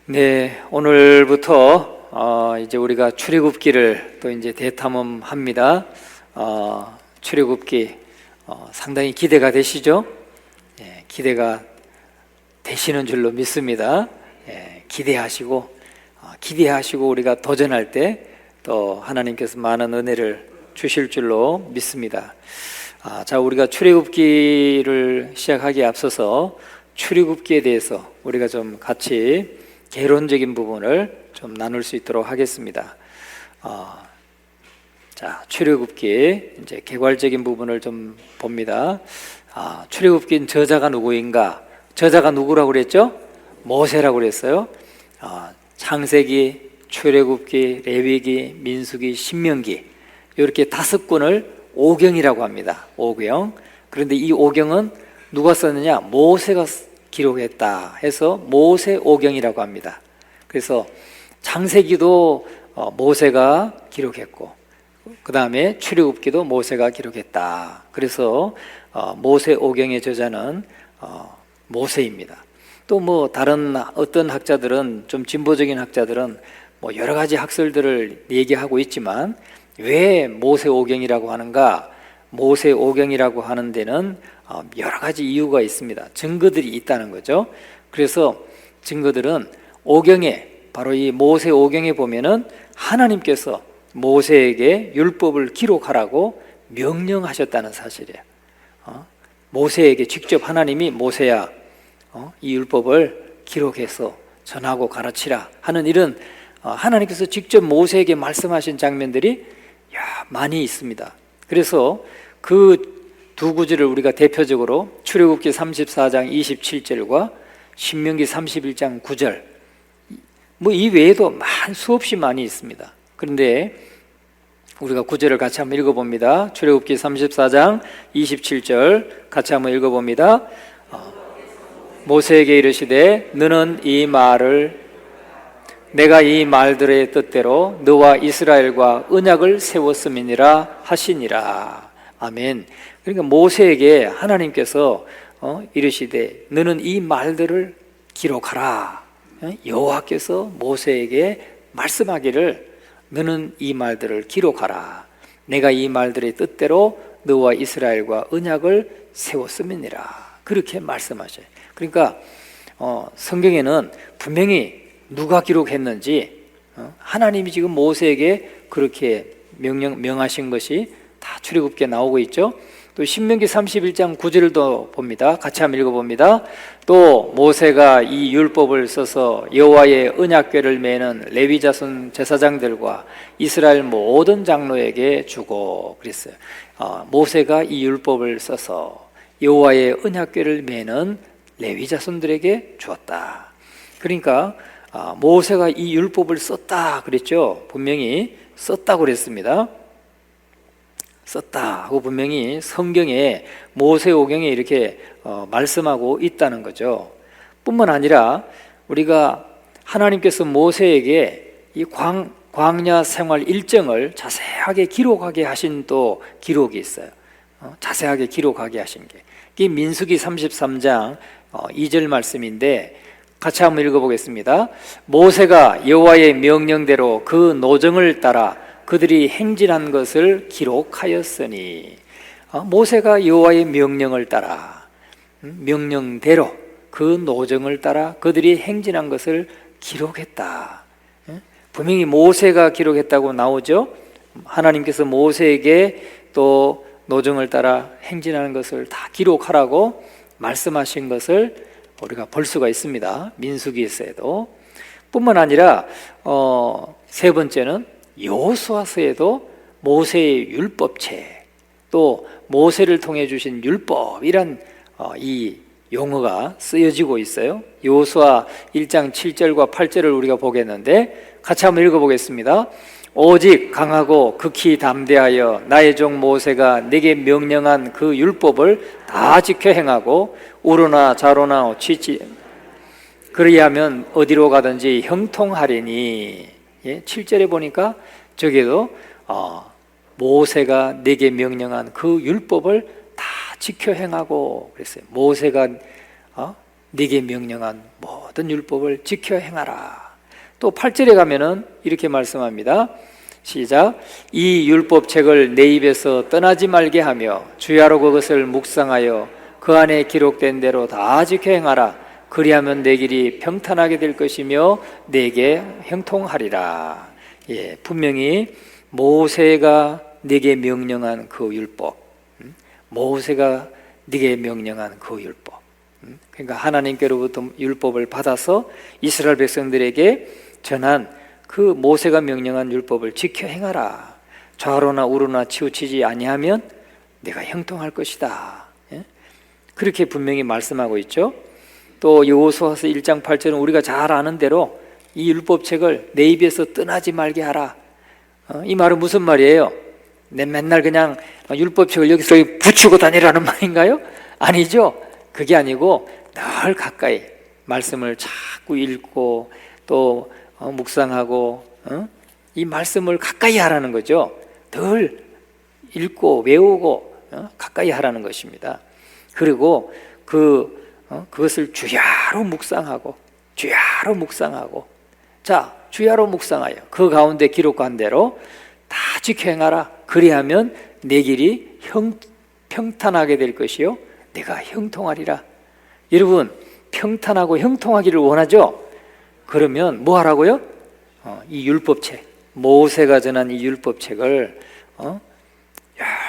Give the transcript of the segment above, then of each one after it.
네, 오늘부터 이제 우리가 출애굽기를 또 이제 대탐험합니다. 출애굽기 상당히 기대가 되시죠? 예, 기대가 되시는 줄로 믿습니다. 예, 기대하시고 우리가 도전할 때 또 하나님께서 많은 은혜를 주실 줄로 믿습니다. 자, 우리가 출애굽기를 시작하기에 앞서서 출애굽기에 대해서 우리가 좀 같이 개론적인 부분을 좀 나눌 수 있도록 하겠습니다. 자, 출애굽기 이제 개괄적인 부분을 좀 봅니다. 출애굽기 저자가 누구인가? 저자가 누구라고 그랬죠? 모세라고 그랬어요. 창세기, 출애굽기, 레위기, 민수기, 신명기 이렇게 5권을 오경이라고 합니다. 오경. 그런데 이 오경은 누가 썼느냐? 모세가 기록했다 해서 모세오경이라고 합니다. 그래서 창세기도 모세가 기록했고 그 다음에 출애굽기도 모세가 기록했다. 그래서 모세오경의 저자는 모세입니다. 또 뭐 다른 어떤 학자들은 좀 진보적인 학자들은 뭐 여러 가지 학설들을 얘기하고 있지만 왜 모세오경이라고 하는가? 모세오경이라고 하는 데는 여러 가지 이유가 있습니다. 증거들이 있다는 거죠. 그래서 증거들은 오경에, 바로 이 모세오경에 보면은 하나님께서 모세에게 율법을 기록하라고 명령하셨다는 사실이에요. 모세에게 직접 하나님이 모세야, 이 율법을 기록해서 전하고 가르치라 하는 이런 하나님께서 직접 모세에게 말씀하신 장면들이 많이 있습니다. 그래서 그 두 구절을 우리가 대표적으로 출애굽기 34장 27절과 신명기 31장 9절 뭐 이 외에도 수없이 많이 있습니다. 그런데 우리가 구절을 같이 한번 읽어봅니다. 출애굽기 34장 27절 같이 한번 읽어봅니다. 모세에게 이르시되 너는 이 말을 내가 이 말들의 뜻대로 너와 이스라엘과 언약을 세웠음이니라 하시니라. 아멘. 그러니까 모세에게 하나님께서 이르시되 너는 이 말들을 기록하라. 여호와께서 모세에게 말씀하기를 너는 이 말들을 기록하라. 내가 이 말들의 뜻대로 너와 이스라엘과 언약을 세웠음이니라. 그렇게 말씀하셔요. 그러니까 성경에는 분명히 누가 기록했는지 하나님이 지금 모세에게 그렇게 명하신 것이 다 출애굽기에 나오고 있죠. 또 신명기 31장 9절을 더 봅니다. 같이 한번 읽어봅니다. 또 모세가 이 율법을 써서 여호와의 언약궤를 매는 레위 자손 제사장들과 이스라엘 모든 장로에게 주고 그랬어요. 모세가 이 율법을 써서 여호와의 언약궤를 매는 레위 자손들에게 주었다. 그러니까 모세가 이 율법을 썼다 그랬죠. 분명히 썼다고 그랬습니다. 썼다 하고 분명히 성경에 모세오경에 이렇게 말씀하고 있다는 거죠. 뿐만 아니라 우리가 하나님께서 모세에게 이 광야 생활 일정을 자세하게 기록하게 하신 또 기록이 있어요. 자세하게 기록하게 하신 게 이 민수기 33장 2절 말씀인데 같이 한번 읽어보겠습니다. 모세가 여호와의 명령대로 그 노정을 따라 그들이 행진한 것을 기록하였으니 모세가 여호와의 명령을 따라 명령대로 그 노정을 따라 그들이 행진한 것을 기록했다. 분명히 모세가 기록했다고 나오죠. 하나님께서 모세에게 또 노정을 따라 행진하는 것을 다 기록하라고 말씀하신 것을 우리가 볼 수가 있습니다. 민수기에서도. 뿐만 아니라 세 번째는 여호수아서에도 모세의 율법책 또 모세를 통해 주신 율법이란 이 용어가 쓰여지고 있어요. 여호수아 1장 7절과 8절을 우리가 보겠는데 같이 한번 읽어보겠습니다. 오직 강하고 극히 담대하여 나의 종 모세가 내게 명령한 그 율법을 다 지켜 행하고 우로나 좌로나 치지 그리하면 어디로 가든지 형통하리니. 7절에 보니까 저기도 모세가 내게 명령한 그 율법을 다 지켜 행하고 그랬어요. 모세가 네게 명령한 모든 율법을 지켜 행하라. 또 8절에 가면은 이렇게 말씀합니다. 시작. 이 율법책을 내 입에서 떠나지 말게 하며 주야로 그것을 묵상하여 그 안에 기록된 대로 다 지켜 행하라. 그리하면 내 길이 평탄하게 될 것이며 내게 형통하리라. 예, 분명히 모세가 네게 명령한 그 율법, 모세가 네게 명령한 그 율법, 그러니까 하나님께로부터 율법을 받아서 이스라엘 백성들에게 전한 그 모세가 명령한 율법을 지켜 행하라. 좌로나 우로나 치우치지 아니하면 내가 형통할 것이다. 그렇게 분명히 말씀하고 있죠. 또 여호수아서 1장 8절은 우리가 잘 아는 대로 이 율법책을 내 입에서 떠나지 말게 하라. 이 말은 무슨 말이에요? 내 맨날 그냥 율법책을 여기서 붙이고 다니라는 말인가요? 아니죠. 그게 아니고 늘 가까이 말씀을 자꾸 읽고 또 묵상하고 이 말씀을 가까이 하라는 거죠. 늘 읽고 외우고 가까이 하라는 것입니다. 그리고 그것을 주야로 묵상하고 주야로 묵상하고, 자, 주야로 묵상하여 그 가운데 기록한 대로 다 지켜 행하라. 그리하면 내 길이 평탄하게 될 것이요 내가 형통하리라. 여러분, 평탄하고 형통하기를 원하죠? 그러면 뭐 하라고요? 이 율법책, 모세가 전한 이 율법책을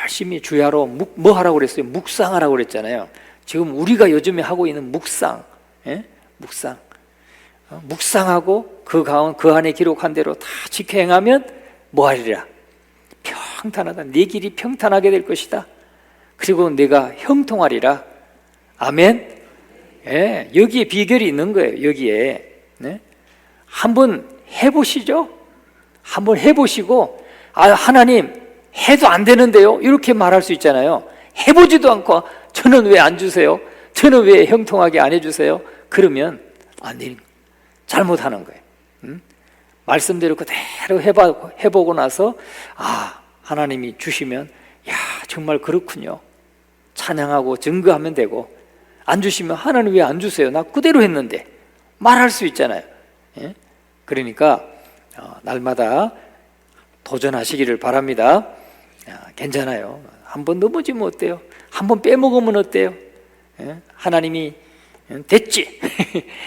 열심히 주야로 뭐 하라고 그랬어요? 묵상하라고 그랬잖아요. 지금 우리가 요즘에 하고 있는 묵상, 묵상, 묵상하고 그 안에 기록한 대로 다 지켜 행하면 뭐 하리라? 평탄하다. 네 길이 평탄하게 될 것이다. 그리고 내가 형통하리라. 아멘. 예, 여기에 비결이 있는 거예요. 여기에. 네? 한번 해보시죠. 한번 해보시고, 하나님 해도 안 되는데요, 이렇게 말할 수 있잖아요. 해보지도 않고 저는 왜 안 주세요? 저는 왜 형통하게 안 해주세요? 그러면 안 되는 거예요. 잘못하는 거예요. 말씀대로 그대로 해보고 나서 하나님이 주시면 야, 정말 그렇군요. 찬양하고 증거하면 되고, 안 주시면 하나님 왜 안 주세요? 나 그대로 했는데 말할 수 있잖아요. 예? 그러니까 날마다 도전하시기를 바랍니다. 괜찮아요. 한번 넘어지면 어때요? 한번 빼먹으면 어때요? 예? 하나님이 됐지?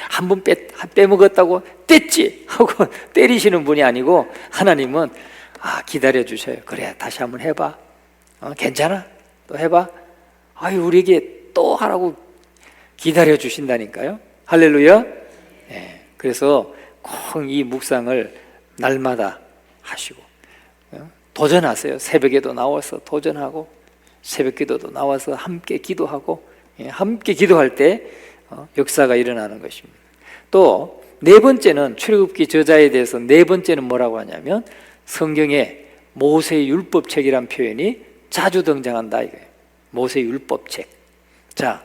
한번 빼먹었다고 됐지? 하고 때리시는 분이 아니고, 하나님은 기다려 주셔요. 그래, 다시 한번 해봐. 괜찮아? 또 해봐. 우리에게 또 하라고 기다려 주신다니까요. 할렐루야. 네, 그래서 꼭 이 묵상을 날마다 하시고 도전하세요. 새벽에도 나와서 도전하고, 새벽기도도 나와서 함께 기도하고, 함께 기도할 때 역사가 일어나는 것입니다. 또 네 번째는, 출애굽기 저자에 대해서 네 번째는 뭐라고 하냐면, 성경에 모세의 율법책이란 표현이 자주 등장한다 이거예요. 모세의 율법책. 자,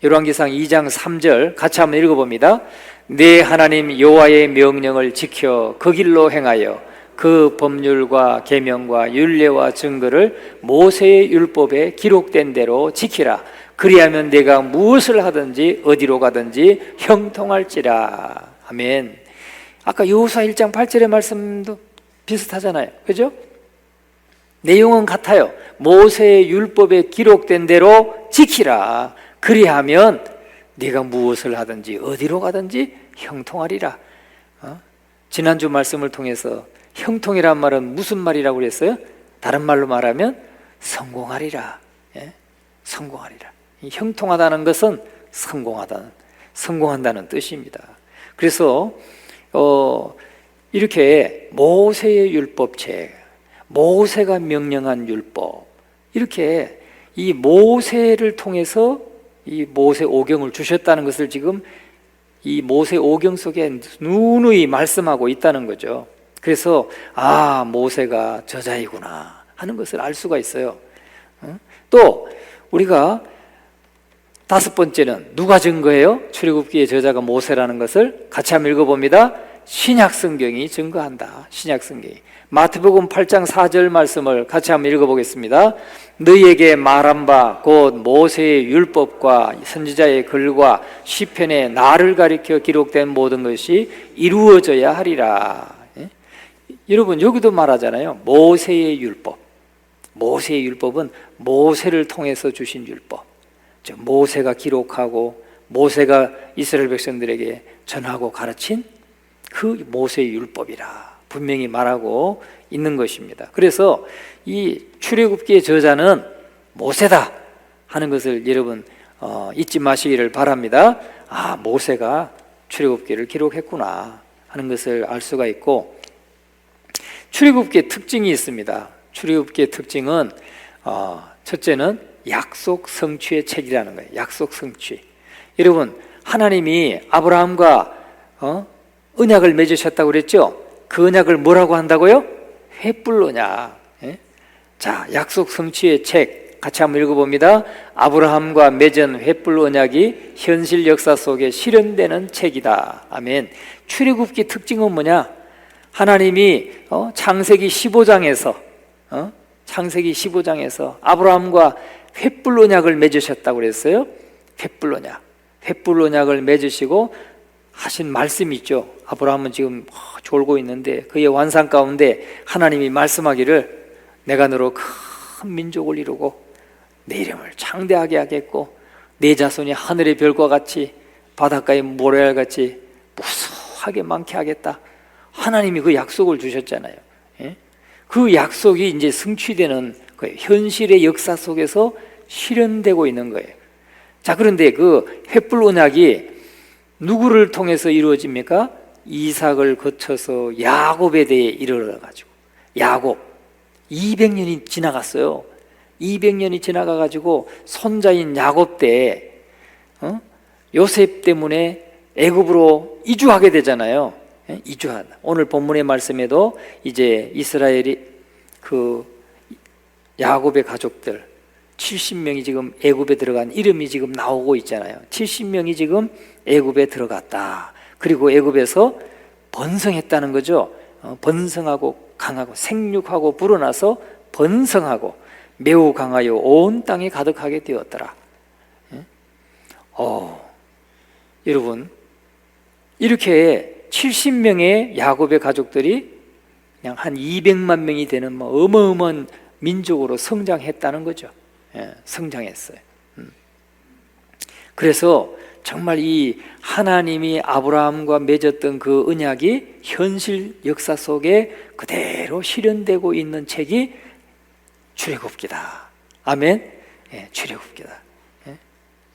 열왕기상 2장 3절 같이 한번 읽어봅니다. 내 하나님 여호와의 명령을 지켜 그 길로 행하여 그 법률과 계명과 율례와 증거를 모세의 율법에 기록된 대로 지키라. 그리하면 내가 무엇을 하든지 어디로 가든지 형통할지라. 아멘. 아까 여호수아 1장 8절의 말씀도 비슷하잖아요. 그죠? 내용은 같아요. 모세의 율법에 기록된 대로 지키라. 그리하면 네가 무엇을 하든지 어디로 가든지 형통하리라. 지난주 말씀을 통해서 형통이란 말은 무슨 말이라고 그랬어요? 다른 말로 말하면 성공하리라. 예? 성공하리라. 이 형통하다는 것은 성공한다는 뜻입니다. 그래서 이렇게 모세의 율법책, 모세가 명령한 율법, 이렇게 이 모세를 통해서 이 모세 오경을 주셨다는 것을 지금 이 모세 오경 속에 누누이 말씀하고 있다는 거죠. 그래서 모세가 저자이구나 하는 것을 알 수가 있어요. 또 우리가 다섯 번째는 누가 증거해요? 출애굽기의 저자가 모세라는 것을 같이 한번 읽어봅니다. 신약 성경이 증거한다. 신약 성경이. 마태복음 8장 4절 말씀을 같이 한번 읽어보겠습니다. 너희에게 말한 바 곧 모세의 율법과 선지자의 글과 시편에 나를 가리켜 기록된 모든 것이 이루어져야 하리라. 예? 여러분 여기도 말하잖아요. 모세의 율법. 모세의 율법은 모세를 통해서 주신 율법. 즉 모세가 기록하고 모세가 이스라엘 백성들에게 전하고 가르친 그 모세의 율법이라 분명히 말하고 있는 것입니다. 그래서 이 출애굽기의 저자는 모세다 하는 것을 여러분 잊지 마시기를 바랍니다. 아, 모세가 출애굽기를 기록했구나 하는 것을 알 수가 있고, 출애굽기의 특징이 있습니다. 출애굽기의 특징은 첫째는 약속 성취의 책이라는 거예요. 약속 성취. 여러분 하나님이 아브라함과 언약을 맺으셨다고 그랬죠? 그 언약을 뭐라고 한다고요? 횃불 언약. 예? 자, 약속 성취의 책 같이 한번 읽어봅니다. 아브라함과 맺은 횃불 언약이 현실 역사 속에 실현되는 책이다. 아멘. 출애굽기 특징은 뭐냐? 하나님이 창세기 15장에서 창세기 15장에서 아브라함과 횃불 언약을 맺으셨다고 그랬어요. 횃불 언약. 횃불 언약을 맺으시고 하신 말씀이 있죠. 아브라함은 지금 졸고 있는데 그의 환상 가운데 하나님이 말씀하기를 내가 너로 큰 민족을 이루고 내 이름을 창대하게 하겠고 내 자손이 하늘의 별과 같이 바닷가의 모래알같이 무수하게 많게 하겠다. 하나님이 그 약속을 주셨잖아요. 예? 그 약속이 이제 성취되는 거예요. 현실의 역사 속에서 실현되고 있는 거예요. 자, 그런데 그 횃불 언약이 누구를 통해서 이루어집니까? 이삭을 거쳐서 야곱에 대해 이르러가지고, 야곱 200년이 지나갔어요. 200년이 지나가가지고 손자인 야곱 때 요셉 때문에 애굽으로 이주하게 되잖아요. 이주하다. 오늘 본문의 말씀에도 이제 이스라엘이 그 야곱의 가족들 70명이 지금 애굽에 들어간 이름이 지금 나오고 있잖아요. 70명이 지금 애굽에 들어갔다. 그리고 애굽에서 번성했다는 거죠. 번성하고 강하고 생육하고 불어나서 번성하고 매우 강하여 온 땅에 가득하게 되었더라. 여러분 이렇게 70명의 야곱의 가족들이 그냥 한 200만 명이 되는 어마어마한 민족으로 성장했다는 거죠. 성장했어요. 그래서 정말 이 하나님이 아브라함과 맺었던 그 언약이 현실 역사 속에 그대로 실현되고 있는 책이 출애굽기다. 아멘. 출애굽기다.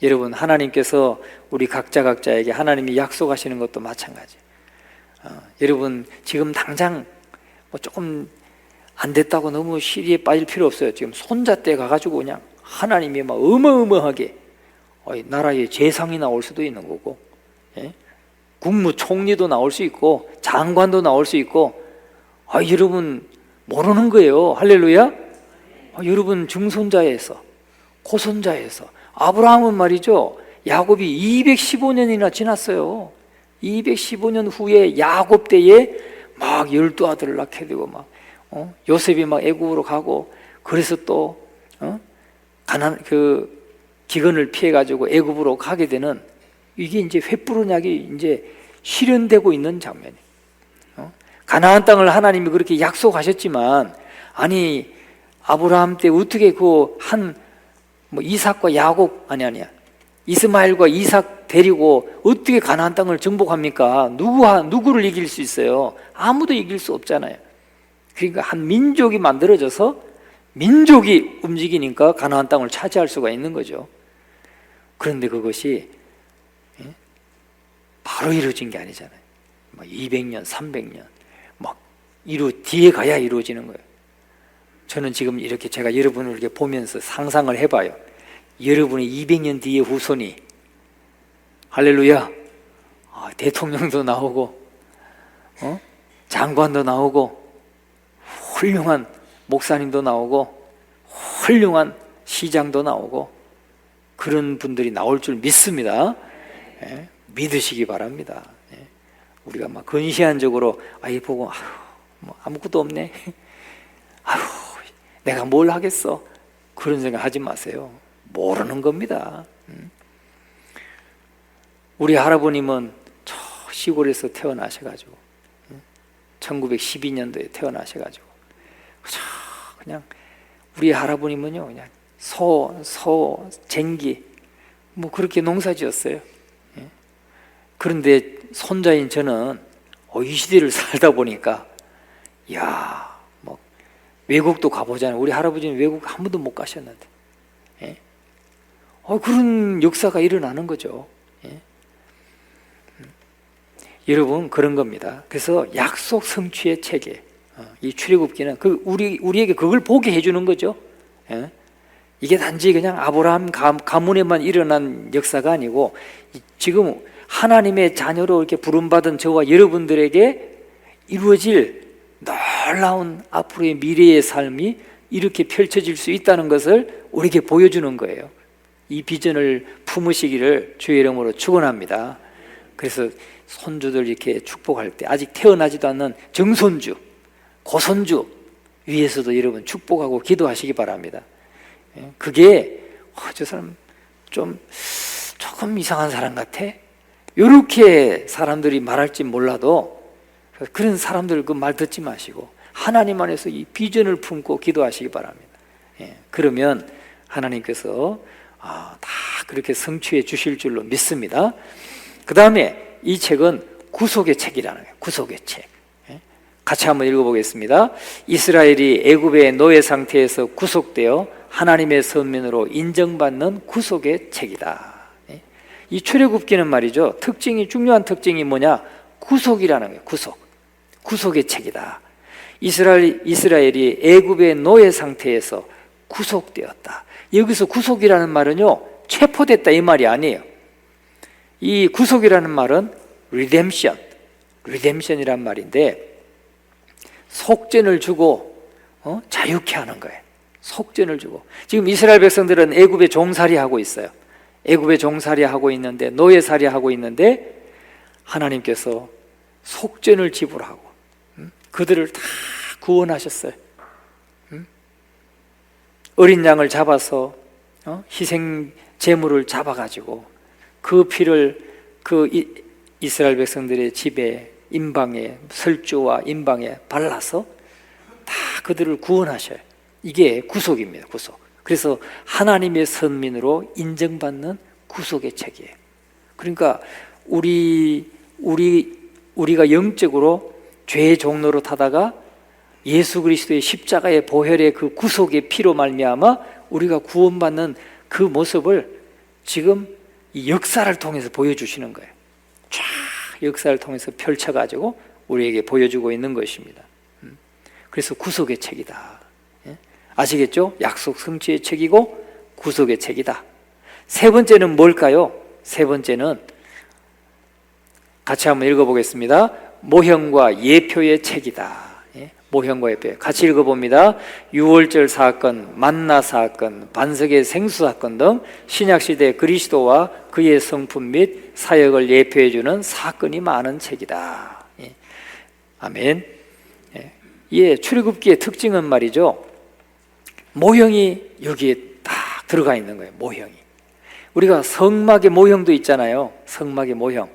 여러분 하나님께서 우리 각자에게 하나님이 약속하시는 것도 마찬가지. 여러분 지금 당장 조금 안 됐다고 너무 시리에 빠질 필요 없어요. 지금 손자 때 가가지고 그냥 하나님이 막 어마어마하게 나라의 재상이 나올 수도 있는 거고, 국무총리도 나올 수 있고 장관도 나올 수 있고, 여러분 모르는 거예요. 할렐루야. 여러분 중손자에서 고손자에서 아브라함은 말이죠, 야곱이 215년이나 지났어요. 215년 후에 야곱 때에 막 12아들을 낳게 되고 막 요셉이 막 애굽으로 가고, 그래서 또 가난 그 기근을 피해 가지고 애굽으로 가게 되는, 이게 이제 횃불 언약이 이제 실현되고 있는 장면이에요. 가나안 땅을 하나님이 그렇게 약속하셨지만, 아니 아브라함 때 어떻게 그 이삭과 야곱 아니야 이스마엘과 이삭 데리고 어떻게 가나안 땅을 정복합니까? 누구를 이길 수 있어요? 아무도 이길 수 없잖아요. 그러니까 한 민족이 만들어져서 민족이 움직이니까 가나안 땅을 차지할 수가 있는 거죠. 그런데 그것이 바로 이루어진 게 아니잖아요. 200년, 300년 뒤에 가야 이루어지는 거예요. 저는 지금 이렇게 제가 여러분을 이렇게 보면서 상상을 해봐요. 여러분의 200년 뒤의 후손이, 할렐루야, 대통령도 나오고 장관도 나오고 훌륭한 목사님도 나오고 훌륭한 시장도 나오고 그런 분들이 나올 줄 믿습니다. 믿으시기 바랍니다. 우리가 막 근시안적으로 아이 보고 뭐 아무것도 없네. 아유, 내가 뭘 하겠어. 그런 생각 하지 마세요. 모르는 겁니다. 우리 할아버님은 저 시골에서 태어나셔가지고 1912년도에 태어나셔가지고 그냥 우리 할아버님은요 그냥 소, 쟁기 뭐 그렇게 농사지었어요. 그런데 손자인 저는 이 시대를 살다 보니까 뭐 외국도 가보잖아요. 우리 할아버지는 외국 한 번도 못 가셨는데 그런 역사가 일어나는 거죠. 여러분 그런 겁니다. 그래서 약속 성취의 체계, 이 출애굽기는 우리에게 그걸 보게 해주는 거죠. 이게 단지 그냥 아브라함 가문에만 일어난 역사가 아니고 지금 하나님의 자녀로 이렇게 부름받은 저와 여러분들에게 이루어질 놀라운 앞으로의 미래의 삶이 이렇게 펼쳐질 수 있다는 것을 우리에게 보여주는 거예요. 이 비전을 품으시기를 주의 이름으로 축원합니다. 그래서 손주들 이렇게 축복할 때 아직 태어나지도 않는 정손주, 고손주 위해서도 여러분 축복하고 기도하시기 바랍니다. 그게 저 사람 조금 이상한 사람 같아? 이렇게 사람들이 말할지 몰라도 그런 사람들 그 말 듣지 마시고 하나님 안에서 이 비전을 품고 기도하시기 바랍니다. 그러면 하나님께서 다 그렇게 성취해 주실 줄로 믿습니다. 그 다음에 이 책은 구속의 책이라는 거예요. 구속의 책. 같이 한번 읽어보겠습니다. 이스라엘이 애굽의 노예 상태에서 구속되어 하나님의 선민으로 인정받는 구속의 책이다. 이 출애굽기는 말이죠. 중요한 특징이 뭐냐? 구속이라는 거예요. 구속의 책이다. 이스라엘이 애굽의 노예 상태에서 구속되었다. 여기서 구속이라는 말은요, 체포됐다 이 말이 아니에요. 이 구속이라는 말은 리뎀션이란 말인데 속전을 주고 자유케 하는 거예요. 속전을 주고. 지금 이스라엘 백성들은 애굽에 종살이 하고 있어요. 애굽에 종살이 하고 있는데 노예살이 하고 있는데 하나님께서 속전을 지불하고 그들을 다 구원하셨어요. 어린 양을 잡아서 희생 제물을 잡아가지고 그 피를 이스라엘 백성들의 집에 임방에 설주와 임방에 발라서 다 그들을 구원하셔요. 이게 구속입니다. 구속. 그래서 하나님의 선민으로 인정받는 구속의 책이에요. 그러니까 우리가 영적으로 죄의 종로로 타다가 예수 그리스도의 십자가의 보혈의 그 구속의 피로 말미암아 우리가 구원받는 그 모습을 지금 이 역사를 통해서 보여주시는 거예요. 쫙 역사를 통해서 펼쳐가지고 우리에게 보여주고 있는 것입니다. 그래서 구속의 책이다. 아시겠죠? 약속 성취의 책이고 구속의 책이다. 세 번째는 뭘까요? 세 번째는 같이 한번 읽어보겠습니다. 모형과 예표의 책이다. 모형과 예표. 같이 읽어봅니다. 유월절 사건, 만나 사건, 반석의 생수 사건 등 신약시대 그리스도와 그의 성품 및 사역을 예표해주는 사건이 많은 책이다. 아멘. 출애굽기의 특징은 말이죠. 모형이 여기에 딱 들어가 있는 거예요. 모형이. 우리가 성막의 모형도 있잖아요. 성막의 모형.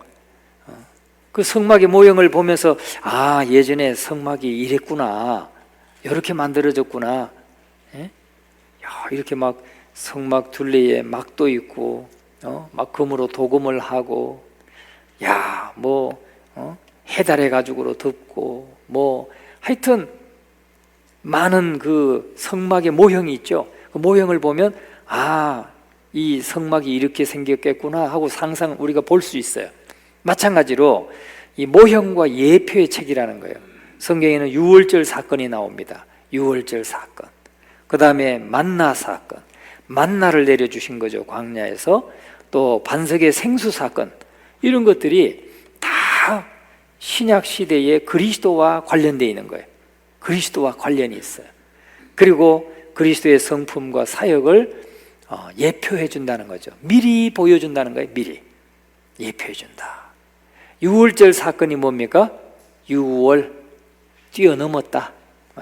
그 성막의 모형을 보면서 예전에 성막이 이랬구나, 이렇게 만들어졌구나. 이렇게 막 성막 둘레에 막도 있고 막 금으로 도금을 하고 해달의 가죽으로 덮고 하여튼 많은 그 성막의 모형이 있죠. 그 모형을 보면 이 성막이 이렇게 생겼겠구나 하고 상상 우리가 볼 수 있어요. 마찬가지로 이 모형과 예표의 책이라는 거예요. 성경에는 유월절 사건이 나옵니다. 유월절 사건. 그 다음에 만나 사건. 만나를 내려주신 거죠. 광야에서. 또 반석의 생수 사건. 이런 것들이 다 신약 시대의 그리스도와 관련되어 있는 거예요. 그리스도와 관련이 있어요. 그리고 그리스도의 성품과 사역을 예표해 준다는 거죠. 미리 보여준다는 거예요. 미리 예표해 준다. 유월절 사건이 뭡니까? 6월 뛰어넘었다.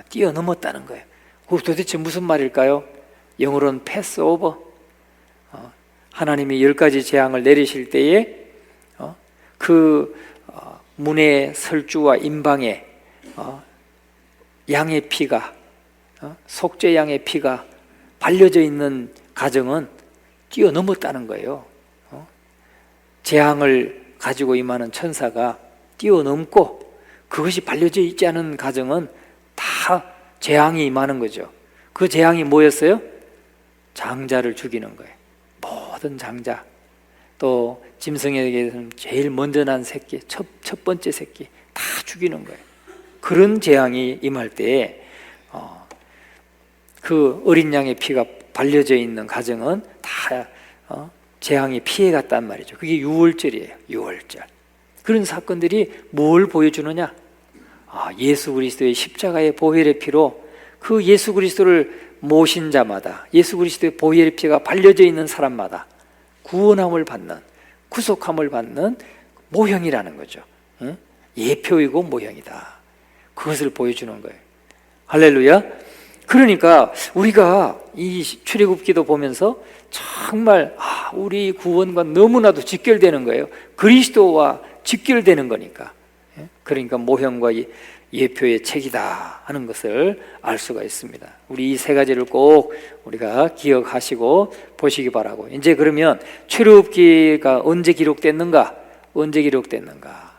뛰어넘었다는 거예요. 도대체 무슨 말일까요? 영어로는 패스오버. 하나님이 10가지 재앙을 내리실 때에 문의 설주와 임방에 양의 피가 속죄 양의 피가 발려져 있는 가정은 뛰어넘었다는 거예요. 재앙을 가지고 임하는 천사가 뛰어넘고 그것이 발려져 있지 않은 가정은 다 재앙이 임하는 거죠. 그 재앙이 뭐였어요? 장자를 죽이는 거예요. 모든 장자, 또 짐승에게는 제일 먼저 난 새끼, 첫 번째 새끼 다 죽이는 거예요. 그런 재앙이 임할 때에 그 어린 양의 피가 발려져 있는 가정은 다 재앙이 피해갔단 말이죠. 그게 유월절이에요. 유월절. 그런 사건들이 뭘 보여주느냐? 예수 그리스도의 십자가의 보혈의 피로 그 예수 그리스도를 모신 자마다, 예수 그리스도의 보혈의 피가 발려져 있는 사람마다 구원함을 받는, 구속함을 받는 모형이라는 거죠. 예표이고 모형이다. 그것을 보여주는 거예요. 할렐루야. 그러니까 우리가 이 출애굽기도 보면서 정말 우리 구원과 너무나도 직결되는 거예요. 그리스도와 직결되는 거니까. 그러니까 모형과 예표의 책이다 하는 것을 알 수가 있습니다. 우리 이 세 가지를 꼭 우리가 기억하시고 보시기 바라고. 이제 그러면 출애굽기가 언제 기록됐는가? 언제 기록됐는가?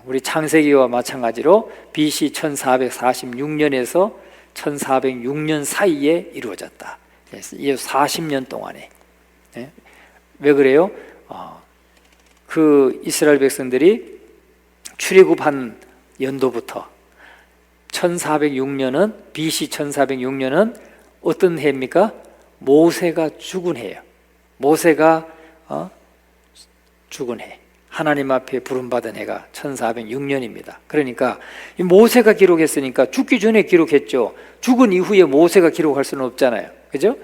우리 창세기와 마찬가지로 BC 1446년에서 1406년 사이에 이루어졌다. 이 40년 동안에. 왜 그래요? 그 이스라엘 백성들이 출애굽한 연도부터 1406년은 BC 1406년은 어떤 해입니까? 모세가 죽은 해예요. 모세가 죽은 해. 하나님 앞에 부름받은 해가 1406년입니다. 그러니까 이 모세가 기록했으니까 죽기 전에 기록했죠. 죽은 이후에 모세가 기록할 수는 없잖아요. 그죠?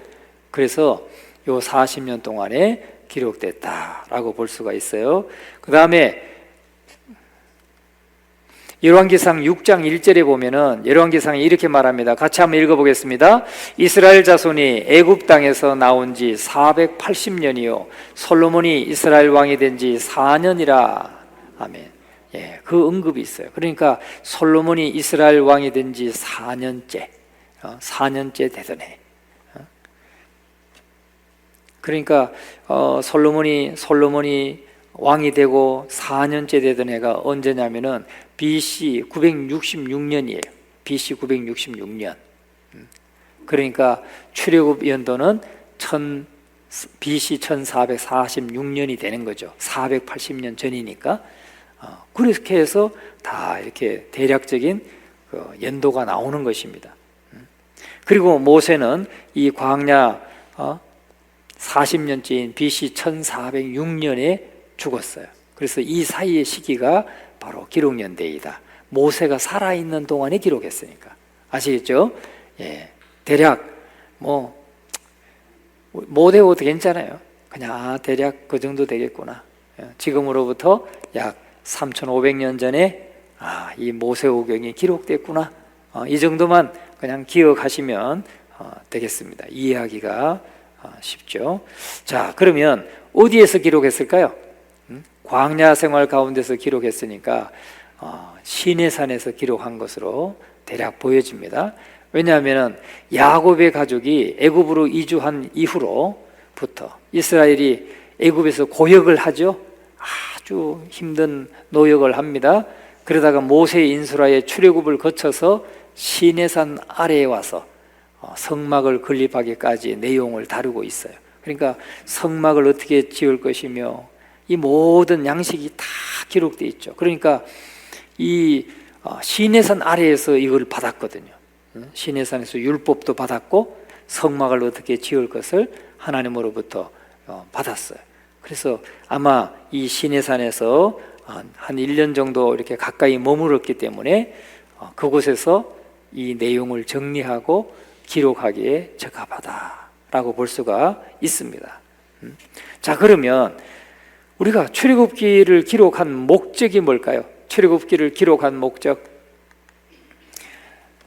그래서 요 40년 동안에 기록됐다라고 볼 수가 있어요. 그 다음에 열왕기상 6장 1절에 보면은 열왕기상이 이렇게 말합니다. 같이 한번 읽어보겠습니다. 이스라엘 자손이 애굽 땅에서 나온 지 480년이요 솔로몬이 이스라엘 왕이 된 지 4년이라. 아멘. 예, 그 언급이 있어요. 그러니까 솔로몬이 이스라엘 왕이 된 지 4년째, 4년째 되던 해. 그러니까 솔로몬이 왕이 되고 4년째 되던 해가 언제냐면은 BC 966년이에요. BC 966년. 그러니까 출애굽 연도는 BC 1446년이 되는 거죠. 480년 전이니까. 그렇게 해서 다 이렇게 대략적인 연도가 나오는 것입니다. 그리고 모세는 이 광야 40년째인 BC 1406년에 죽었어요. 그래서 이 사이의 시기가 바로 기록연대이다. 모세가 살아있는 동안에 기록했으니까. 아시겠죠? 예, 대략 못 외워도 괜찮아요. 그냥 대략 그 정도 되겠구나. 지금으로부터 약 3500년 전에 이 모세오경이 기록됐구나. 이 정도만 그냥 기억하시면 되겠습니다. 이해하기가 쉽죠. 자, 그러면 어디에서 기록했을까요? 광야 생활 가운데서 기록했으니까 시내산에서 기록한 것으로 대략 보여집니다. 왜냐하면 야곱의 가족이 애굽으로 이주한 이후로부터 이스라엘이 애굽에서 고역을 하죠. 아주 힘든 노역을 합니다. 그러다가 모세의 인수라에 출애굽을 거쳐서 시내산 아래에 와서 성막을 건립하기까지 내용을 다루고 있어요. 그러니까 성막을 어떻게 지을 것이며 이 모든 양식이 다 기록되어 있죠. 그러니까 이 시내산 아래에서 이걸 받았거든요. 시내산에서 율법도 받았고 성막을 어떻게 지을 것을 하나님으로부터 받았어요. 그래서 아마 이 시내산에서 한 1년 정도 이렇게 가까이 머물렀기 때문에 그곳에서 이 내용을 정리하고 기록하기에 적합하다라고 볼 수가 있습니다. 자, 그러면 우리가 출애굽기를 기록한 목적이 뭘까요? 출애굽기를 기록한 목적.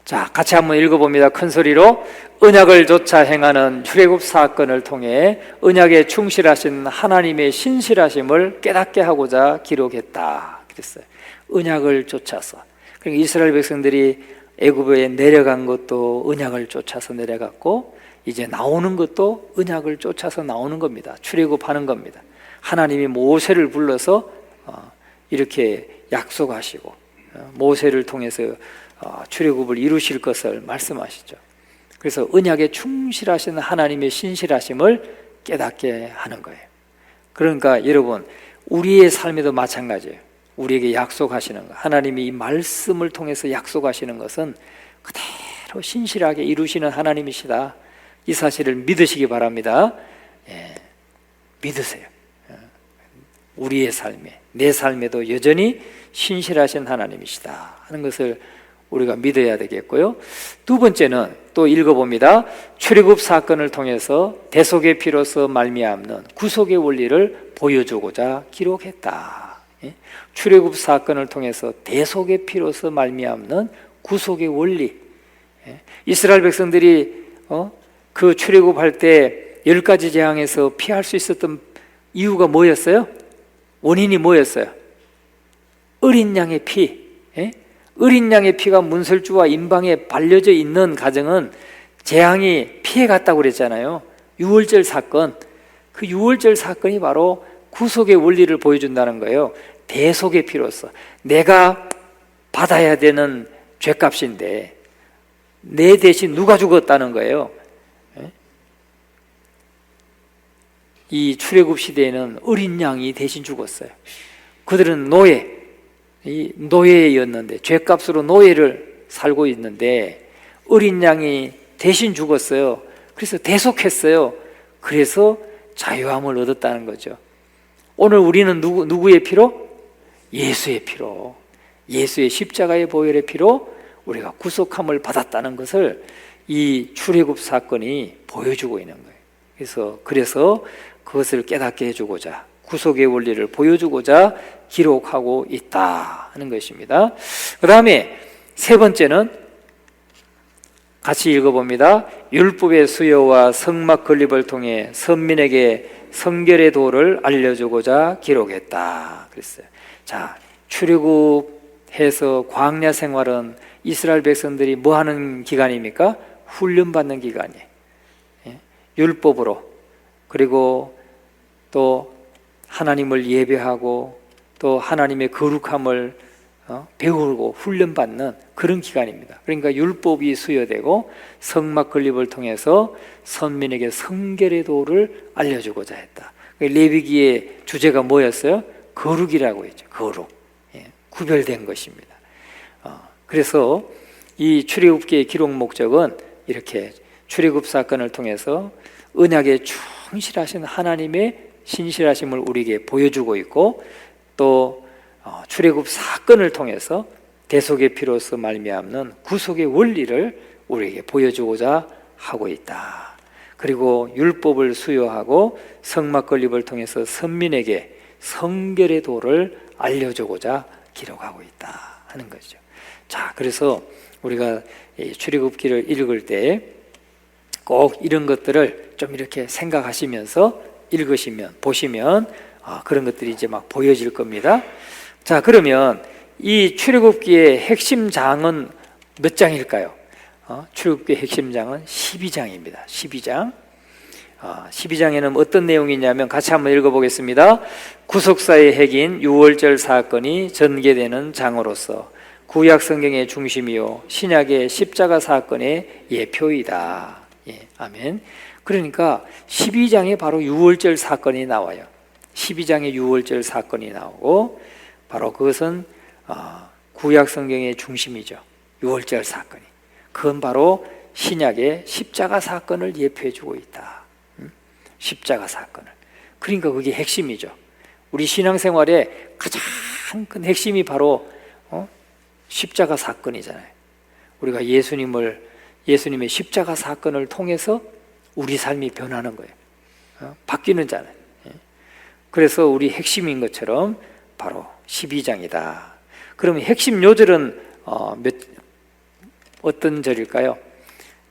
자, 같이 한번 읽어봅니다. 큰 소리로. 언약을 조차 행하는 출애굽 사건을 통해 언약에 충실하신 하나님의 신실하심을 깨닫게 하고자 기록했다 그랬어요. 언약을 쫓아서. 그러니까 이스라엘 백성들이 애굽에 내려간 것도 언약을 쫓아서 내려갔고, 이제 나오는 것도 언약을 쫓아서 나오는 겁니다. 출애굽하는 겁니다. 하나님이 모세를 불러서 이렇게 약속하시고 모세를 통해서 출애굽을 이루실 것을 말씀하시죠. 그래서 언약에 충실하신 하나님의 신실하심을 깨닫게 하는 거예요. 그러니까 여러분, 우리의 삶에도 마찬가지예요. 우리에게 약속하시는 것, 하나님이 이 말씀을 통해서 약속하시는 것은 그대로 신실하게 이루시는 하나님이시다. 이 사실을 믿으시기 바랍니다. 믿으세요. 우리의 삶에, 내 삶에도 여전히 신실하신 하나님이시다 하는 것을 우리가 믿어야 되겠고요. 두 번째는 또 읽어봅니다. 출애굽 사건을 통해서 대속의 피로서 말미암는 구속의 원리를 보여주고자 기록했다. 출애굽 사건을 통해서 대속의 피로서 말미암는 구속의 원리. 이스라엘 백성들이 그 출애굽할 때 10가지 재앙에서 피할 수 있었던 이유가 뭐였어요? 원인이 뭐였어요? 어린 양의 피. 어린 양의 피가 문설주와 임방에 발려져 있는 가정은 재앙이 피해갔다고 그랬잖아요. 유월절 사건. 그 유월절 사건이 바로 구속의 원리를 보여준다는 거예요. 대속의 피로서 내가 받아야 되는 죄값인데 내 대신 누가 죽었다는 거예요. 이 출애굽 시대에는 어린 양이 대신 죽었어요. 그들은 노예였는데, 죄값으로 노예를 살고 있는데 어린 양이 대신 죽었어요. 그래서 대속했어요. 그래서 자유함을 얻었다는 거죠. 오늘 우리는 누구의 피로? 예수의 피로, 예수의 십자가의 보혈의 피로 우리가 구속함을 받았다는 것을 이 출애굽 사건이 보여주고 있는 거예요. 그래서 그것을 깨닫게 해주고자, 구속의 원리를 보여주고자 기록하고 있다 하는 것입니다. 그 다음에 세 번째는 같이 읽어봅니다. 율법의 수요와 성막 건립을 통해 선민에게 성결의 도를 알려주고자 기록했다 그랬어요. 자, 출애굽해서 광야 생활은 이스라엘 백성들이 뭐 하는 기간입니까? 훈련받는 기간이에요. 율법으로, 그리고 또 하나님을 예배하고 또 하나님의 거룩함을 배우고 훈련받는 그런 기간입니다. 그러니까 율법이 수여되고 성막 건립을 통해서 선민에게 성결의 도를 알려주고자 했다. 레위기의 주제가 뭐였어요? 거룩이라고 했죠. 거룩. 구별된 것입니다. 그래서 이 출애굽기의 기록 목적은 이렇게 출애굽 사건을 통해서 언약에 충실하신 하나님의 신실하심을 우리에게 보여주고 있고, 또 출애굽 사건을 통해서 대속의 피로서 말미암는 구속의 원리를 우리에게 보여주고자 하고 있다. 그리고 율법을 수여하고 성막 건립을 통해서 선민에게 성결의 도를 알려주고자 기록하고 있다 하는 거죠. 자, 그래서 우리가 출애굽기를 읽을 때 꼭 이런 것들을 좀 이렇게 생각하시면서 읽으시면, 보시면 그런 것들이 이제 막 보여질 겁니다. 자, 그러면 이 출애굽기의 핵심 장은 몇 장일까요? 출애굽기의 핵심 장은 12장입니다. 12장. 12장에는 어떤 내용이 있냐면 같이 한번 읽어보겠습니다. 구속사의 핵인 유월절 사건이 전개되는 장으로서 구약 성경의 중심이요 신약의 십자가 사건의 예표이다. 아멘. 그러니까 12장에 바로 유월절 사건이 나와요. 12장에 유월절 사건이 나오고, 바로 그것은 구약 성경의 중심이죠. 유월절 사건이. 그건 바로 신약의 십자가 사건을 예표해주고 있다. 십자가 사건을. 그러니까 그게 핵심이죠. 우리 신앙생활의 가장 큰 핵심이 바로 십자가 사건이잖아요. 우리가 예수님의 십자가 사건을 통해서 우리 삶이 변하는 거예요. 바뀌는 잖아요. 그래서 우리 핵심인 것처럼 바로 12장이다. 그러면 핵심 요절은 어떤 절일까요?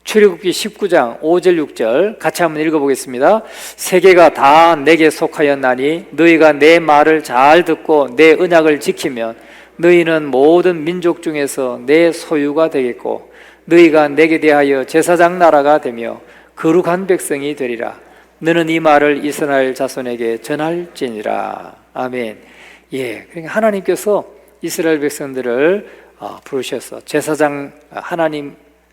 출애굽기 19장 5절 6절 같이 한번 읽어보겠습니다. 세계가 다 내게 속하였나니 너희가 내 말을 잘 듣고 내 언약을 지키면 너희는 모든 민족 중에서 내 소유가 되겠고 너희가 내게 대하여 제사장 나라가 되며 거룩한 백성이 되리라. 너는 이 말을 이스라엘 자손에게 전할지니라. 아멘. 예, 그러니까 하나님께서 이스라엘 백성들을 부르셔서 제사장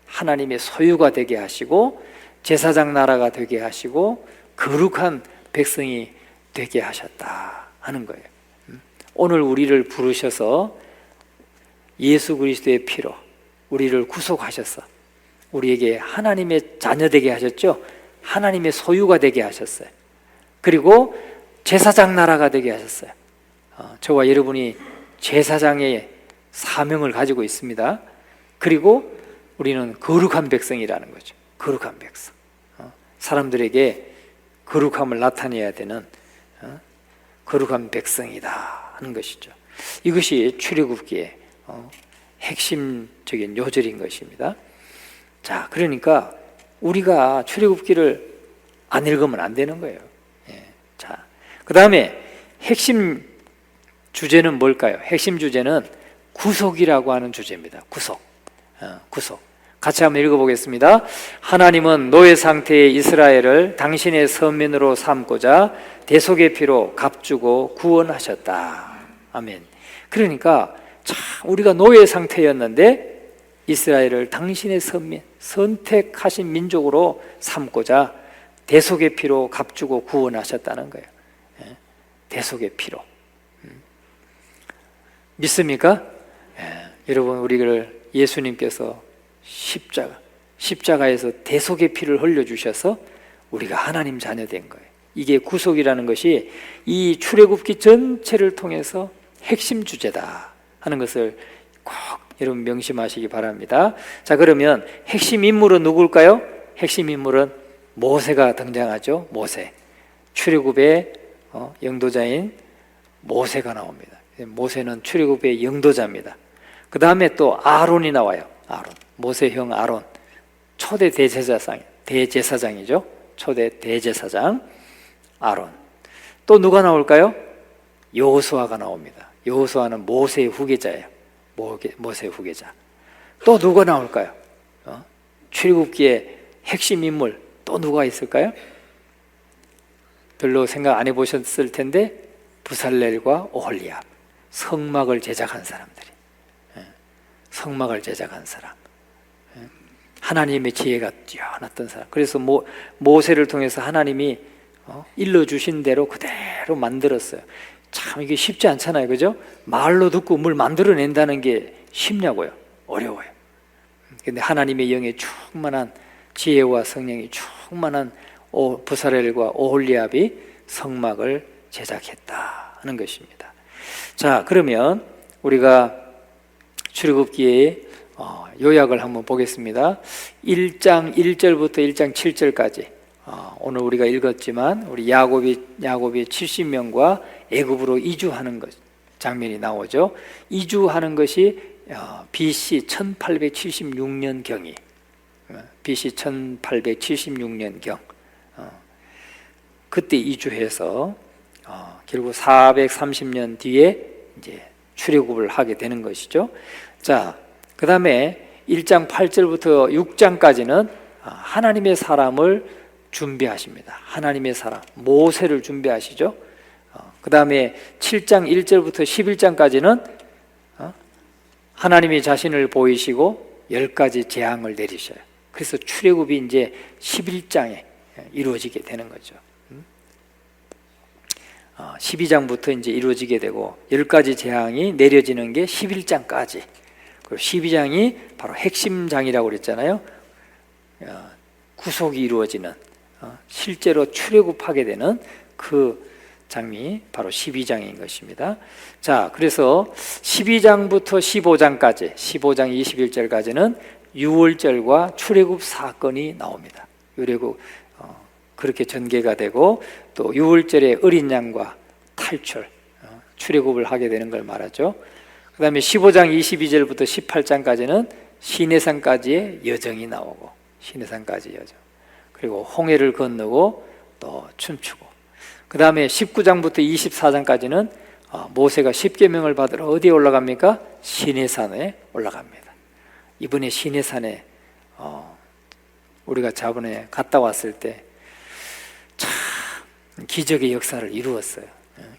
하나님의 소유가 되게 하시고 제사장 나라가 되게 하시고 거룩한 백성이 되게 하셨다 하는 거예요. 오늘 우리를 부르셔서 예수 그리스도의 피로 우리를 구속하셔서 우리에게 하나님의 자녀 되게 하셨죠. 하나님의 소유가 되게 하셨어요. 그리고 제사장 나라가 되게 하셨어요. 저와 여러분이 제사장의 사명을 가지고 있습니다. 그리고 우리는 거룩한 백성이라는 거죠. 거룩한 백성. 사람들에게 거룩함을 나타내야 되는 거룩한 백성이다 하는 것이죠. 이것이 출애굽기의 핵심적인 요절인 것입니다. 자, 그러니까 우리가 출애굽기를 안 읽으면 안 되는 거예요. 예. 자, 그 다음에 핵심 주제는 뭘까요? 핵심 주제는 구속이라고 하는 주제입니다. 구속. 구속. 같이 한번 읽어보겠습니다. 하나님은 노예 상태의 이스라엘을 당신의 선민으로 삼고자 대속의 피로 값주고 구원하셨다. 아멘. 그러니까 참 우리가 노예 상태였는데 이스라엘을 당신의 선민, 선택하신 민족으로 삼고자 대속의 피로 값주고 구원하셨다는 거예요. 대속의 피로. 믿습니까? 여러분, 우리를 예수님께서 십자가에서 대속의 피를 흘려주셔서 우리가 하나님 자녀 된 거예요. 이게 구속이라는 것이 이 출애굽기 전체를 통해서 핵심 주제다 하는 것을 꼭 여러분 명심하시기 바랍니다. 자, 그러면 핵심 인물은 누굴까요? 핵심 인물은 모세가 등장하죠. 모세. 출애굽의 영도자인 모세가 나옵니다. 모세는 출애굽의 영도자입니다. 그 다음에 또 아론이 나와요. 아론, 모세 형 아론, 초대 대제사장이죠. 초대 대제사장 아론. 또 누가 나올까요? 여호수아가 나옵니다. 여호수아는 모세의 후계자예요. 모세의 후계자. 또 누가 나올까요? 출애굽기의 핵심 인물 또 누가 있을까요? 별로 생각 안 해보셨을 텐데 부살렐과 오홀리압, 성막을 제작한 사람들이, 성막을 제작한 사람, 하나님의 지혜가 뛰어났던 사람. 그래서 모세를 통해서 하나님이 일러주신 대로 그대로 만들었어요. 참 이게 쉽지 않잖아요, 그죠? 말로 듣고 뭘 만들어낸다는 게 쉽냐고요? 어려워요. 근데 하나님의 영에 충만한 지혜와 성령이 충만한 부살렐과 오홀리압이 성막을 제작했다 하는 것입니다. 자, 그러면 우리가 출애굽기의 요약을 한번 보겠습니다. 1장 1절부터 1장 7절까지 오늘 우리가 읽었지만 우리 야곱이 70명과 애굽으로 이주하는 것 장면이 나오죠. 이주하는 것이 BC 1876년경이 BC 1876년경 그때 이주해서 결국 430년 뒤에 이제 출애굽을 하게 되는 것이죠. 자, 그 다음에 1장 8절부터 6장까지는 하나님의 사람을 준비하십니다. 하나님의 사람, 모세를 준비하시죠. 그 다음에 7장 1절부터 11장까지는 하나님이 자신을 보이시고 10가지 재앙을 내리셔요. 그래서 출애굽이 이제 11장에 이루어지게 되는 거죠. 12장부터 이제 이루어지게 되고 10가지 재앙이 내려지는 게 11장까지. 그리고 12장이 바로 핵심장이라고 그랬잖아요. 구속이 이루어지는 실제로 출애굽하게 되는 그 장이 바로 12장인 것입니다. 자, 그래서 12장부터 15장까지 15장 21절까지는 유월절과 출애굽 사건이 나옵니다. 그리고 그렇게 전개가 되고 또 유월절에 어린 양과 탈출, 출애굽을 하게 되는 걸 말하죠. 그 다음에 15장 22절부터 18장까지는 시내산까지의 여정이 나오고, 시내산까지 여정, 그리고 홍해를 건너고 또 춤추고, 그 다음에 19장부터 24장까지는 모세가 십계명을 받으러 어디에 올라갑니까? 시내산에 올라갑니다. 이번에 시내산에 우리가 저번에 갔다 왔을 때 참 기적의 역사를 이루었어요.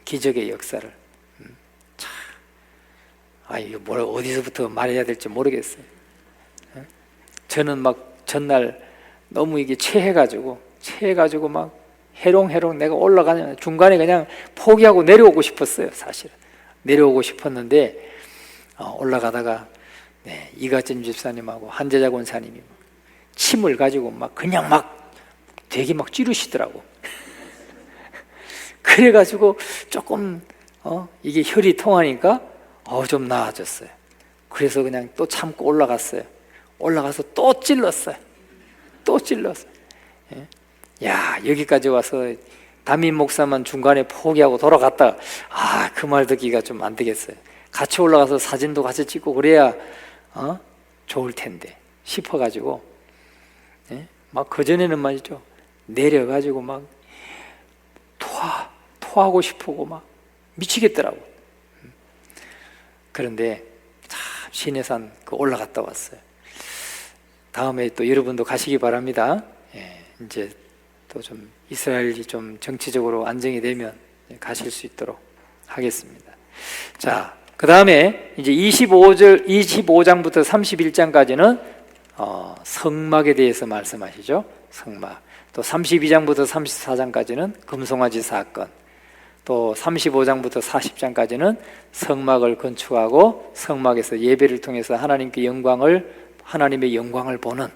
기적의 역사를. 이거 뭘 어디서부터 말해야 될지 모르겠어요. 저는 막 전날 너무 이게 체해가지고 막 해롱해롱 내가 올라가는 중간에 그냥 포기하고 내려오고 싶었어요. 사실은 내려오고 싶었는데 올라가다가 이가진 집사님하고 한재자 권사님이 침을 가지고 막 그냥 막 되게 막 찌르시더라고. 그래가지고 조금 이게 혈이 통하니까 좀 나아졌어요. 그래서 그냥 또 참고 올라갔어요. 올라가서 또 찔렀어요. 야, 여기까지 와서 담임 목사만 중간에 포기하고 돌아갔다. 그 말 듣기가 좀 안 되겠어요. 같이 올라가서 사진도 같이 찍고 그래야 좋을 텐데 싶어가지고 막 그전에는 말이죠, 내려가지고 막 토하고 싶고 막 미치겠더라고. 그런데 참 시내산 올라갔다 왔어요. 다음에 또 여러분도 가시기 바랍니다. 이제 또 좀 이스라엘이 좀 정치적으로 안정이 되면 가실 수 있도록 하겠습니다. 자, 그 다음에 이제 25장부터 31장까지는 성막에 대해서 말씀하시죠. 성막. 또 32장부터 34장까지는 금송아지 사건. 또 35장부터 40장까지는 성막을 건축하고 성막에서 예배를 통해서 하나님의 영광을 보는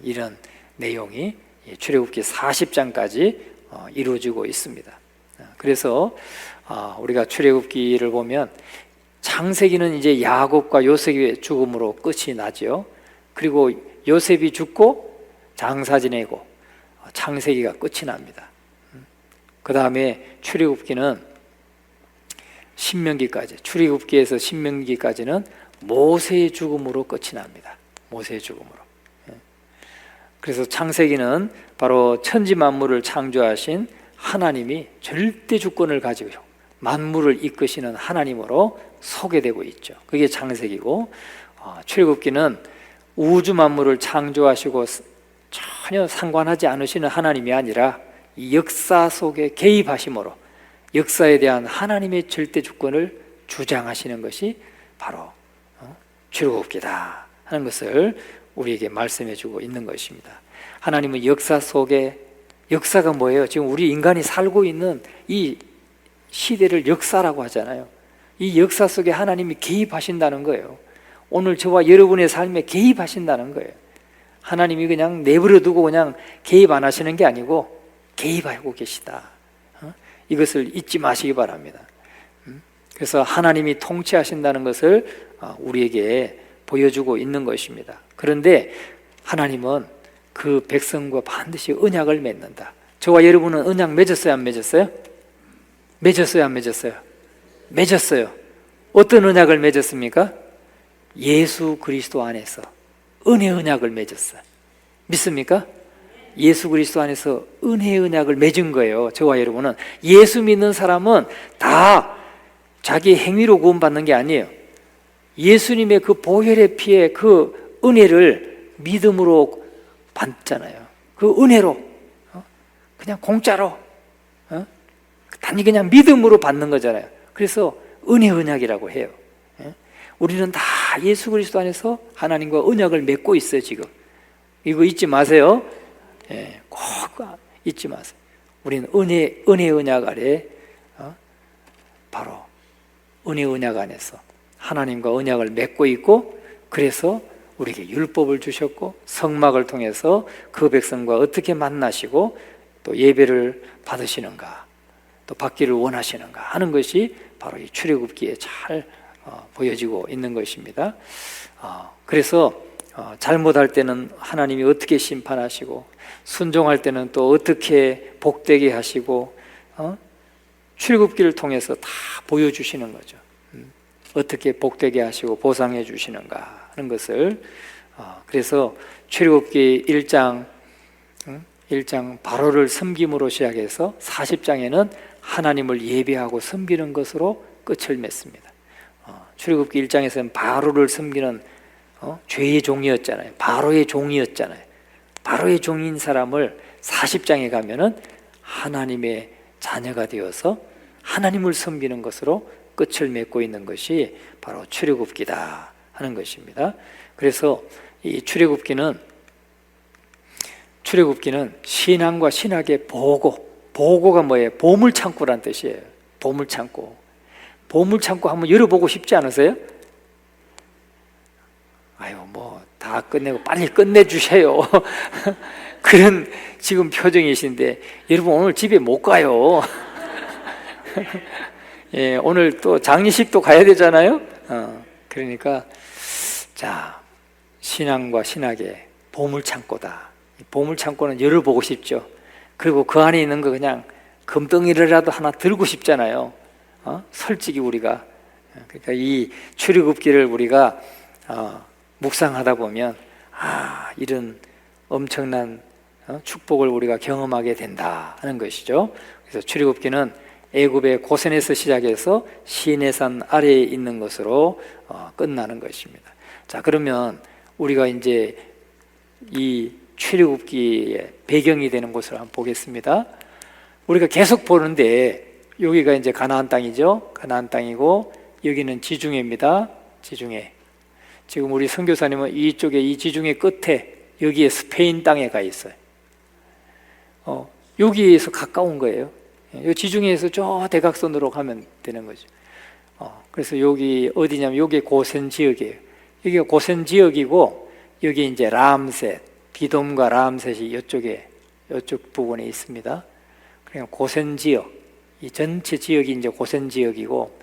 이런 내용이 출애굽기 40장까지 이루어지고 있습니다. 그래서 우리가 출애굽기를 보면 창세기는 이제 야곱과 요셉의 죽음으로 끝이 나죠. 그리고 요셉이 죽고 장사 지내고 창세기가 끝이 납니다. 그 다음에 출애굽기는 신명기까지, 출애굽기에서 신명기까지는 모세의 죽음으로 끝이 납니다. 모세의 죽음으로. 그래서 창세기는 바로 천지 만물을 창조하신 하나님이 절대 주권을 가지고 만물을 이끄시는 하나님으로 소개되고 있죠. 그게 창세기고, 출애굽기는 우주 만물을 창조하시고 전혀 상관하지 않으시는 하나님이 아니라 이 역사 속에 개입하심으로 역사에 대한 하나님의 절대 주권을 주장하시는 것이 바로 출애굽기다 하는 것을 우리에게 말씀해 주고 있는 것입니다. 하나님은 역사 속에, 역사가 뭐예요? 지금 우리 인간이 살고 있는 이 시대를 역사라고 하잖아요. 이 역사 속에 하나님이 개입하신다는 거예요. 오늘 저와 여러분의 삶에 개입하신다는 거예요. 하나님이 그냥 내버려 두고 그냥 개입 안 하시는 게 아니고 개입하고 계시다. 이것을 잊지 마시기 바랍니다. 그래서 하나님이 통치하신다는 것을 우리에게 보여주고 있는 것입니다. 그런데 하나님은 그 백성과 반드시 언약을 맺는다. 저와 여러분은 언약 맺었어요, 안 맺었어요? 맺었어요, 안 맺었어요? 맺었어요. 어떤 언약을 맺었습니까? 예수 그리스도 안에서 은혜 언약을 맺었어요. 믿습니까? 예수 그리스도 안에서 은혜 언약을 맺은 거예요. 저와 여러분은. 예수 믿는 사람은 다 자기 행위로 구원받는 게 아니에요. 예수님의 그 보혈의 피에 그 은혜를 믿음으로 받잖아요. 그 은혜로, 그냥 공짜로, 단지 그냥 믿음으로 받는 거잖아요. 그래서 은혜 언약이라고 해요. 우리는 다 예수 그리스도 안에서 하나님과 언약을 맺고 있어요. 지금 이거 잊지 마세요. 꼭 잊지 마세요. 우리는 은혜 언약 아래, 바로 은혜 언약 안에서 하나님과 언약을 맺고 있고, 그래서 우리에게 율법을 주셨고 성막을 통해서 그 백성과 어떻게 만나시고 또 예배를 받으시는가, 또 받기를 원하시는가 하는 것이 바로 이 출애굽기에 잘 보여지고 있는 것입니다. 그래서 잘못할 때는 하나님이 어떻게 심판하시고, 순종할 때는 또 어떻게 복되게 하시고, 출애굽기를 통해서 다 보여주시는 거죠. 어떻게 복되게 하시고 보상해 주시는가 하는 것을. 그래서 출애굽기 1장 바로를 섬김으로 시작해서 40장에는 하나님을 예배하고 섬기는 것으로 끝을 맺습니다. 출애굽기 1장에서는 바로를 섬기는 죄의 종이었잖아요. 바로의 종이었잖아요. 바로의 종인 사람을 40장에 가면은 하나님의 자녀가 되어서 하나님을 섬기는 것으로 끝을 맺고 있는 것이 바로 출애굽기다 하는 것입니다. 그래서 이 출애굽기는 신앙과 신학의 보고가 뭐예요? 보물창고란 뜻이에요. 보물창고 한번 열어보고 싶지 않으세요? 아유, 뭐 다 끝내고 빨리 끝내주세요. 그런 지금 표정이신데 여러분 오늘 집에 못 가요. 예, 오늘 또 장례식도 가야 되잖아요. 그러니까 자, 신앙과 신학의 보물창고다. 보물창고는 열어보고 싶죠. 그리고 그 안에 있는 거 그냥 금덩이라도 하나 들고 싶잖아요. 솔직히 우리가. 그러니까 이 출애굽기를 우리가 묵상하다 보면 이런 엄청난 축복을 우리가 경험하게 된다 하는 것이죠. 그래서 출애굽기는 애굽의 고센에서 시작해서 시내산 아래에 있는 것으로 끝나는 것입니다. 자, 그러면 우리가 이제 이 출애굽기의 배경이 되는 것을 한번 보겠습니다. 우리가 계속 보는데 여기가 이제 가나안 땅이죠. 가나안 땅이고 여기는 지중해입니다. 지중해. 지금 우리 선교사님은 이쪽에 이 지중해 끝에 여기에 스페인 땅에 가 있어요. 여기에서 가까운 거예요. 이 지중해에서 저 대각선으로 가면 되는 거죠. 그래서 여기 어디냐면 여기 고센 지역이에요. 여기가 고센 지역이고 여기 이제 람셋, 비돔과 람셋이 이쪽 부분에 있습니다. 그러니까 고센 지역, 이 전체 지역이 이제 고센 지역이고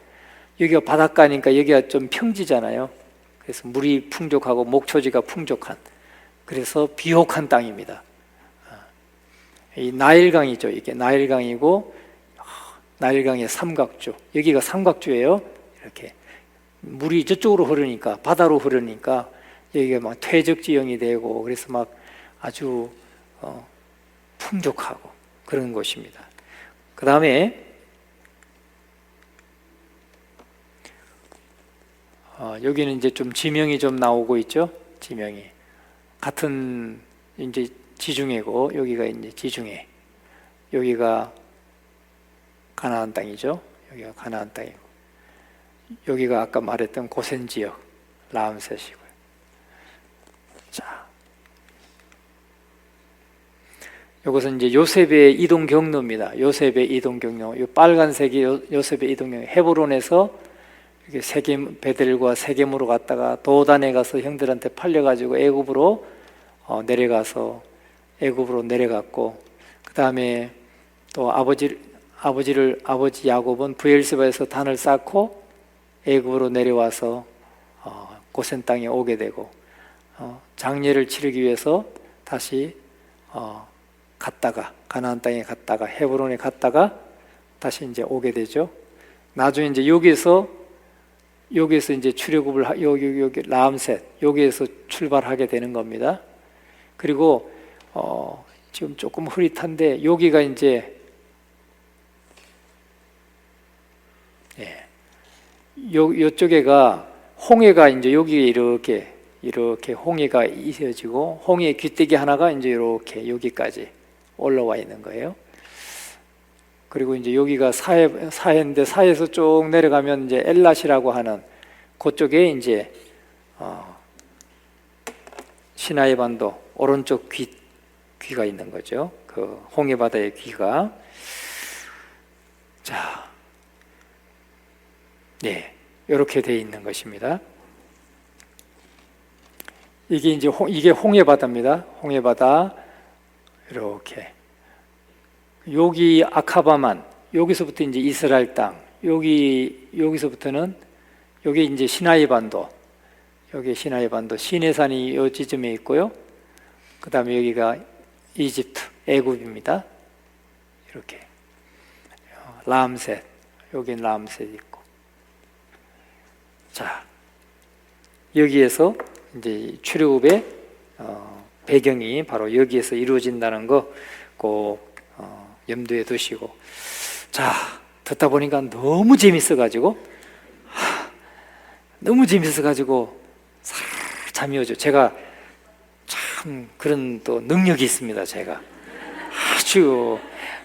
여기가 바닷가니까 여기가 좀 평지잖아요. 그래서 물이 풍족하고 목초지가 풍족한, 그래서 비옥한 땅입니다. 이 나일강이죠. 이게 나일강이고 나일강의 삼각주, 여기가 삼각주예요. 이렇게 물이 저쪽으로 흐르니까, 바다로 흐르니까 여기가 막 퇴적지형이 되고 그래서 막 아주 풍족하고 그런 곳입니다. 그 다음에 여기는 이제 좀 지명이 좀 나오고 있죠. 지명이 같은 이제 지중해고 여기가 이제 지중해, 여기가 가나안 땅이죠. 여기가 가나안 땅이고 여기가 아까 말했던 고센 지역 람셋이고요. 자, 이것은 이제 요셉의 이동 경로입니다. 요셉의 이동 경로. 이 빨간색이 요셉의 이동 경로. 헤브론에서 이렇게 베델과 세겜으로 갔다가 도단에 가서 형들한테 팔려가지고 애굽으로 내려가서 애굽으로 내려갔고, 그 다음에 또 아버지 야곱은 브엘세바에서 단을 쌓고 애굽으로 내려와서 고센 땅에 오게 되고, 장례를 치르기 위해서 다시 갔다가 가나안 땅에 갔다가 헤브론에 갔다가 다시 이제 오게 되죠. 나중에 이제 여기에서 이제 출애굽을 여기 람셋 여기에서 출발하게 되는 겁니다. 그리고 지금 조금 흐릿한데 여기가 이제 요쪽에가 홍해가 이제 여기에 이렇게 홍해가 이어지고 홍해 귀때기 하나가 이제 이렇게 여기까지 올라와 있는 거예요. 그리고 이제 여기가 사해인데 사해에서 쭉 내려가면 이제 엘랏이라고 하는 그쪽에 이제 시나이 반도 오른쪽 귀가 있는 거죠. 그 홍해 바다의 귀가. 자, 네, 이렇게 돼 있는 것입니다. 이게 이제 이게 홍해 바다입니다. 홍해 바다 이렇게. 여기 아카바만, 여기서부터 이제 이스라엘 땅, 여기서부터는 여기 이제 시나이 반도, 여기 시나이 반도, 시내산이 이 지점에 있고요. 그 다음에 여기가 이집트, 애굽입니다. 이렇게 람셋, 여기 람셋 있고. 자, 여기에서 이제 출애굽의 배경이 바로 여기에서 이루어진다는 거 꼭 염두에 두시고. 자, 듣다 보니까 너무 재밌어가지고 살 잠이 오죠. 제가 참 그런 또 능력이 있습니다. 제가 아주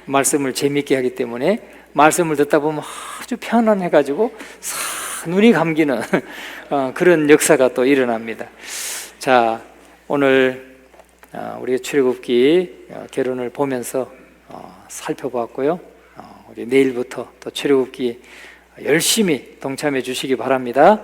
말씀을 재밌게 하기 때문에 말씀을 듣다 보면 아주 편안해가지고 싹 눈이 감기는 그런 역사가 또 일어납니다. 자, 오늘 우리 출애굽기 결론을 보면서 살펴보았고요. 우리 내일부터 또 출애굽기 열심히 동참해 주시기 바랍니다.